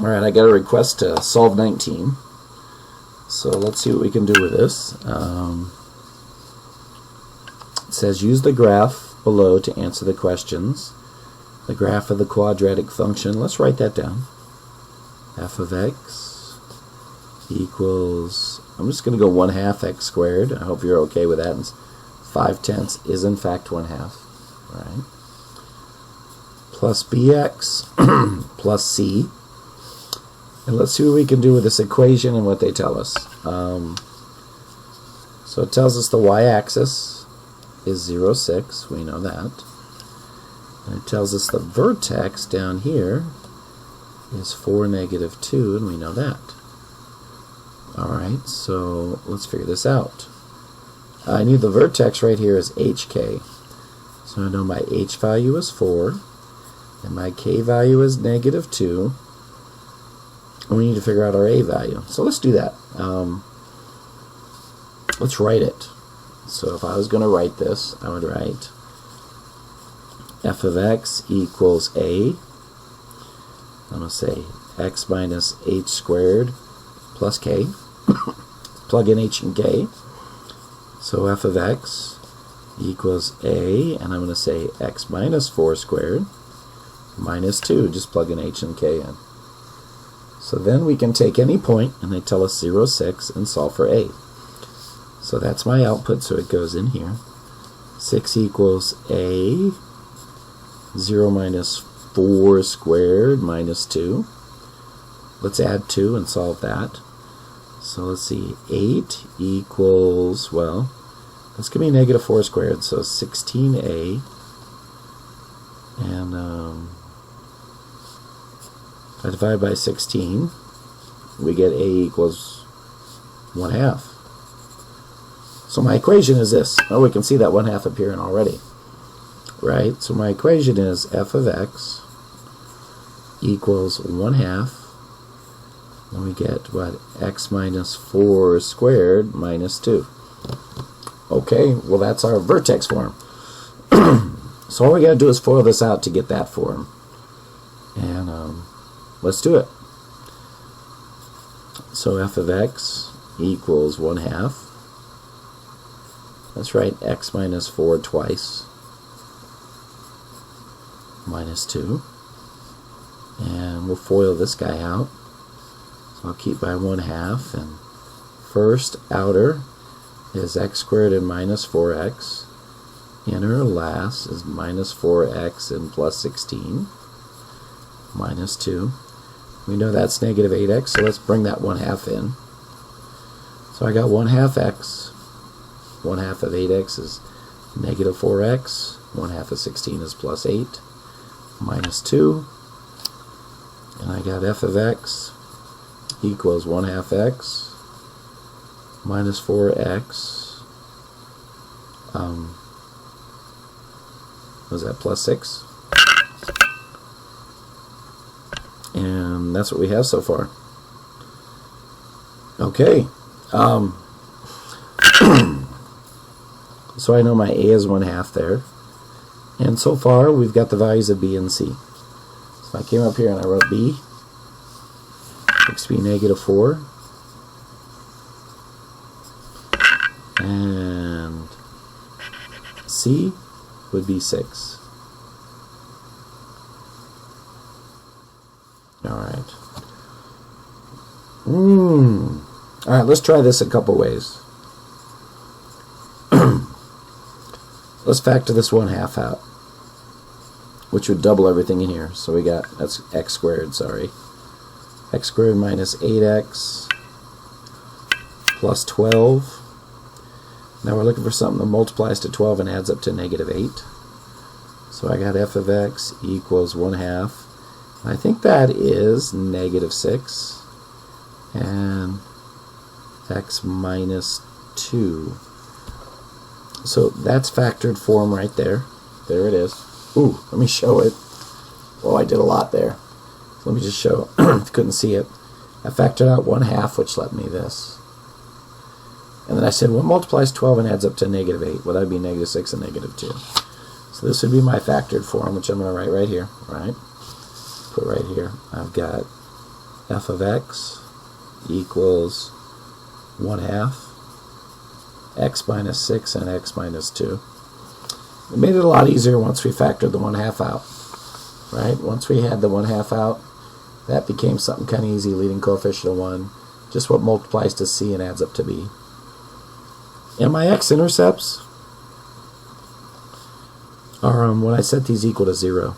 Alright, I got a request to solve 19. So let's see what we can do with this. It says use the graph below to answer the questions. The graph of the quadratic function. Let's write that down. F of x equals, I'm just going to go 1/2 x squared. I hope you're okay with that. 5/10 is in fact 1/2. Right? Plus bx plus c. And let's see what we can do with this equation and what they tell us. So it tells us the y-axis is 0, 6. We know that. And it tells us the vertex down here is 4, -2, and we know that. Alright, so let's figure this out. I knew the vertex right here is hk. So I know my h value is 4, and my k value is -2. And we need to figure out our a value. So let's do that. Let's write it. So if I was going to write this, I would write f of x equals a. I'm going to say x minus h squared plus k. Plug in h and k. So f of x equals a, and I'm going to say x minus 4 squared minus 2. Just plug in h and k in. So then we can take any point, and they tell us 0, 6, and solve for a. So that's my output, so it goes in here. 6 equals a, 0 minus 4 squared minus 2. Let's add 2 and solve that. So let's see, 8 equals, well, that's going to be -4 squared, so 16a. And if I divide by 16, we get a equals 1/2. So my equation is this. Oh, we can see that 1/2 appearing already. Right? So my equation is f of x equals 1/2. And we get, what, x minus 4 squared minus 2. Okay, well that's our vertex form. So all we got to do is FOIL this out to get that form. And let's do it. So f of x equals 1/2. Let's write x minus 4 twice minus 2. And we'll FOIL this guy out. So I'll keep my 1/2, and first outer is x squared and minus 4x. Inner last is minus 4x and plus 16 minus 2. We know that's -8x, so let's bring that 1/2 in. So I got 1/2 x. 1/2 of 8x is -4x. 1/2 of 16 is plus 8 minus 2. And I got f of x equals 1/2 x minus 4x. Was that plus 6? And that's what we have so far. Okay. So I know my a is 1/2 there. And so far we've got the values of b and c. So I came up here and I wrote b. X to be -4. And c would be 6. Alright. Alright, let's try this a couple ways. Let's factor this 1/2 out, which would double everything in here. So we got, that's x squared, sorry. X squared minus 8x plus 12. Now we're looking for something that multiplies to 12 and adds up to -8. So I got f of x equals 1/2. I think that is -6. And x minus 2. So that's factored form right there. There it is. Ooh, let me show it. Oh, I did a lot there. So let me just show, if you couldn't see it. I factored out 1/2, which left me this. And then I said, what multiplies 12 and adds up to -8? Well, that would be -6 and -2. So this would be my factored form, which I'm going to write right here. Right? Put right here. I've got f of x equals 1/2 x minus 6 and x minus 2. It made it a lot easier once we factored the 1/2 out. Right? Once we had the 1/2 out, that became something kind of easy, leading coefficient of 1, just what multiplies to c and adds up to b. And my x-intercepts are when I set these equal to 0.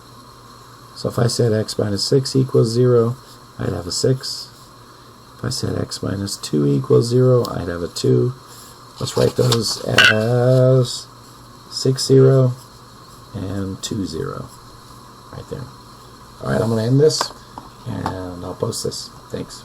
So if I said x minus 6 equals 0, I'd have a 6. If I said x minus 2 equals 0, I'd have a 2. Let's write those as 6, 0, and 2, 0. Right there. Alright, I'm going to end this, and I'll post this. Thanks.